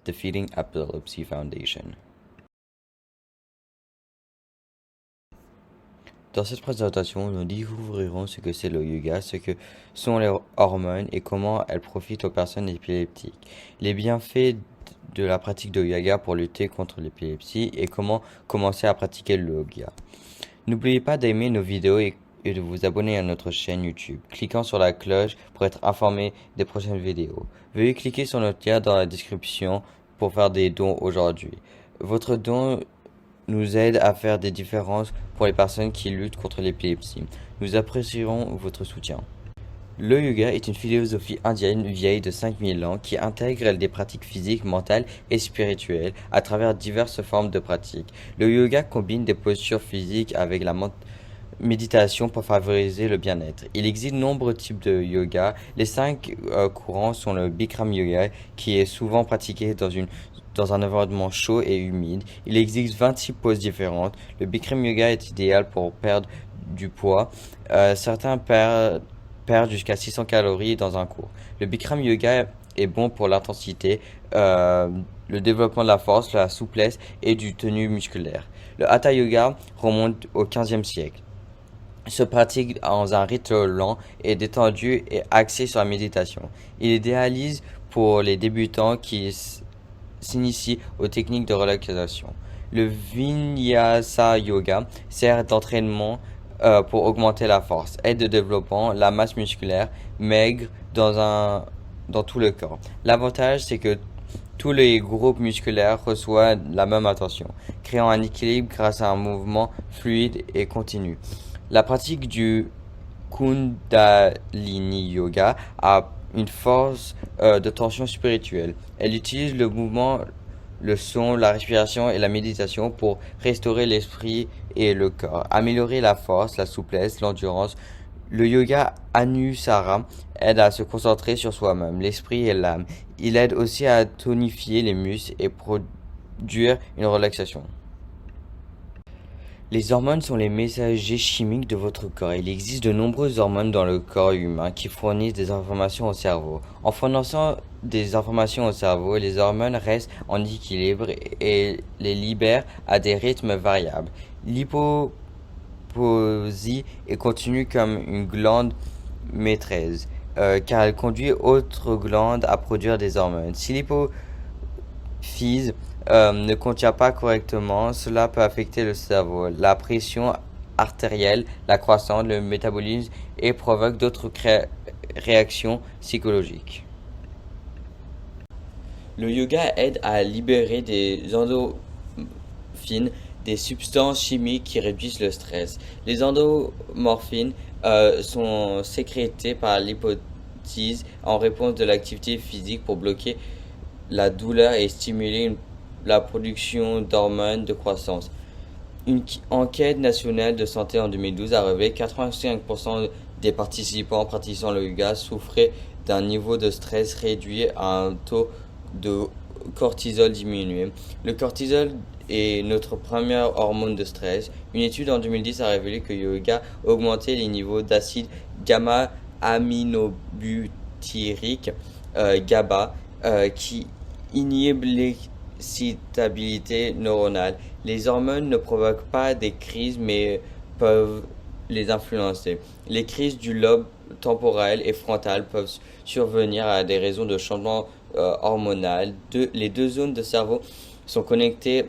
Defeating Epilepsy Foundation. Dans cette présentation, nous découvrirons ce que c'est le yoga, ce que sont les hormones et comment elles profitent aux personnes épileptiques, les bienfaits de la pratique de yoga pour lutter contre l'épilepsie et comment commencer à pratiquer le yoga. N'oubliez pas d'aimer nos vidéos et de vous abonner à notre chaîne YouTube, cliquant sur la cloche pour être informé des prochaines vidéos. Veuillez cliquer sur notre lien dans la description pour faire des dons aujourd'hui. Votre don nous aide à faire des différences pour les personnes qui luttent contre l'épilepsie. Nous apprécierons votre soutien. Le yoga est une philosophie indienne vieille de 5000 ans qui intègre des pratiques physiques, mentales et spirituelles à travers diverses formes de pratiques. Le yoga combine des postures physiques avec la méditation pour favoriser le bien-être. Il existe de nombreux types de yoga. Les 5 courants sont le Bikram yoga qui est souvent pratiqué dans un environnement chaud et humide. Il existe 26 poses différentes. Le Bikram yoga est idéal pour perdre du poids. Certains perdent jusqu'à 600 calories dans un cours. Le Bikram yoga est bon pour l'intensité, le développement de la force, la souplesse et du tenue musculaire. Le Hatha yoga remonte au 15e siècle. Se pratique dans un rythme lent et détendu et axé sur la méditation. Il est idéalise pour les débutants qui s'initient aux techniques de relaxation. Le Vinyasa yoga sert d'entraînement pour augmenter la force, aide au développement, la masse musculaire, maigre dans tout le corps. L'avantage, c'est que tous les groupes musculaires reçoivent la même attention, créant un équilibre grâce à un mouvement fluide et continu. La pratique du Kundalini Yoga a une force de tension spirituelle. Elle utilise le mouvement, le son, la respiration et la méditation pour restaurer l'esprit et le corps, améliorer la force, la souplesse, l'endurance. Le yoga Anusara aide à se concentrer sur soi-même, l'esprit et l'âme. Il aide aussi à tonifier les muscles et produire une relaxation. Les hormones sont les messagers chimiques de votre corps. Il existe de nombreuses hormones dans le corps humain qui fournissent des informations au cerveau. En fournissant des informations au cerveau, les hormones restent en équilibre et les libèrent à des rythmes variables. L'hypophyse est continue comme une glande maîtresse, car elle conduit autres glandes à produire des hormones. Si l'hypophyse ne contient pas correctement, cela peut affecter le cerveau, la pression artérielle, la croissance, le métabolisme et provoque d'autres réactions psychologiques. Le yoga aide à libérer des endorphines, des substances chimiques qui réduisent le stress. Les endomorphines sont sécrétées par l'hypophyse en réponse de l'activité physique pour bloquer la douleur et stimuler la production d'hormones de croissance. Une enquête nationale de santé en 2012 a révélé que 85% des participants pratiquant le yoga souffraient d'un niveau de stress réduit à un taux de cortisol diminué. Le cortisol est notre première hormone de stress. Une étude en 2010 a révélé que le yoga augmentait les niveaux d'acide gamma-aminobutyrique GABA qui inhibe l'excitabilité neuronale. Les hormones ne provoquent pas des crises mais peuvent les influencer. Les crises du lobe temporel et frontal peuvent survenir à des raisons de changement hormonal. Les deux zones de cerveau sont connectées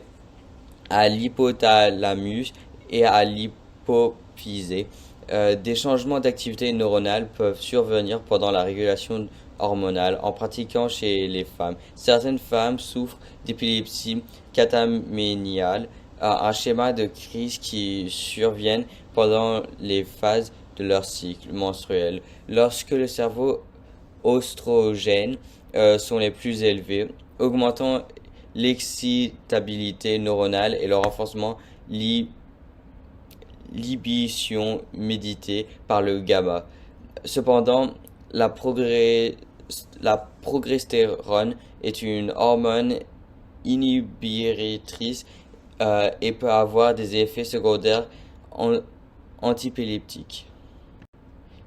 à l'hypothalamus et à l'hypophyse. Des changements d'activité neuronale peuvent survenir pendant la régulation hormonale en pratiquant chez les femmes. Certaines femmes souffrent d'épilepsie cataméniale, un schéma de crise qui surviennent pendant les phases de leur cycle menstruel. Lorsque le cerveau oestrogène sont les plus élevés, augmentant l'excitabilité neuronale et le renforcement l'inhibition méditée par le GABA. Cependant, la progestérone est une hormone inhibitrice et peut avoir des effets secondaires antiépileptiques.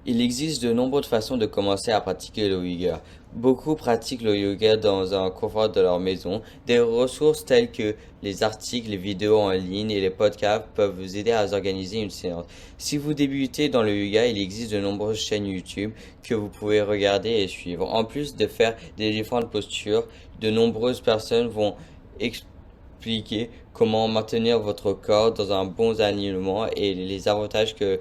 Il existe de nombreuses façons de commencer à pratiquer le yoga. Beaucoup pratiquent le yoga dans un confort de leur maison. Des ressources telles que les articles, les vidéos en ligne et les podcasts peuvent vous aider à organiser une séance. Si vous débutez dans le yoga, il existe de nombreuses chaînes YouTube que vous pouvez regarder et suivre. En plus de faire des différentes postures, de nombreuses personnes vont expliquer comment maintenir votre corps dans un bon alignement et les avantages que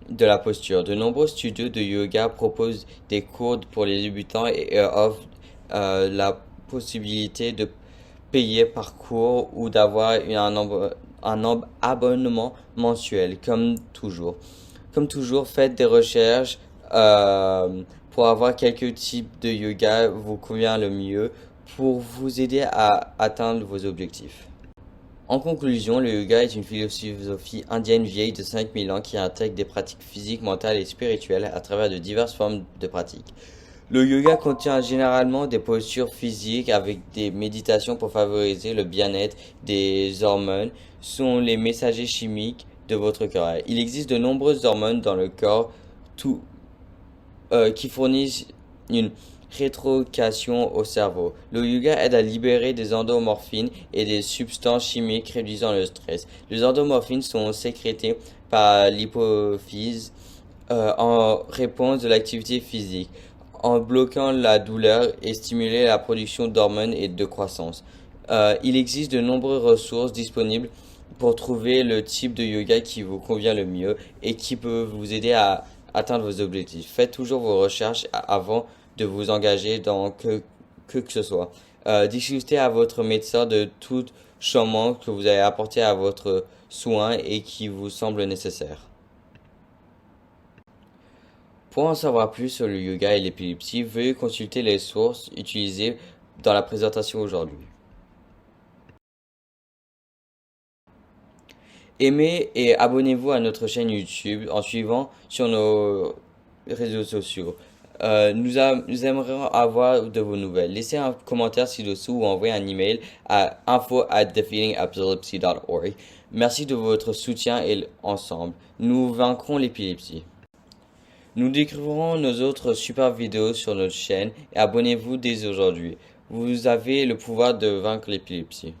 de la posture. De nombreux studios de yoga proposent des cours pour les débutants et offrent la possibilité de payer par cours ou d'avoir un abonnement mensuel, comme toujours. Comme toujours, faites des recherches pour avoir quelques types de yoga vous convient le mieux pour vous aider à atteindre vos objectifs. En conclusion, le yoga est une philosophie indienne vieille de 5000 ans qui intègre des pratiques physiques, mentales et spirituelles à travers de diverses formes de pratiques. Le yoga contient généralement des postures physiques avec des méditations pour favoriser le bien-être des hormones, sont les messagers chimiques de votre corps. Il existe de nombreuses hormones dans le corps, tout, qui fournissent une rétrocation au cerveau. Le yoga aide à libérer des endomorphines et des substances chimiques réduisant le stress. Les endomorphines sont sécrétées par l'hypophyse en réponse de l'activité physique, en bloquant la douleur et stimuler la production d'hormones et de croissance. Il existe de nombreuses ressources disponibles pour trouver le type de yoga qui vous convient le mieux et qui peut vous aider à atteindre vos objectifs. Faites toujours vos recherches avant de vous engager dans que ce soit. Discutez à votre médecin de tout changement que vous avez apporté à votre soin et qui vous semble nécessaire. Pour en savoir plus sur le yoga et l'épilepsie, veuillez consulter les sources utilisées dans la présentation aujourd'hui. Aimez et abonnez-vous à notre chaîne YouTube en suivant sur nos réseaux sociaux. Nous aimerions avoir de vos nouvelles. Laissez un commentaire ci-dessous ou envoyez un email à info@defeatingepilepsy.org. Merci de votre soutien et ensemble, nous vaincrons l'épilepsie. Nous découvrirons nos autres super vidéos sur notre chaîne et abonnez-vous dès aujourd'hui. Vous avez le pouvoir de vaincre l'épilepsie.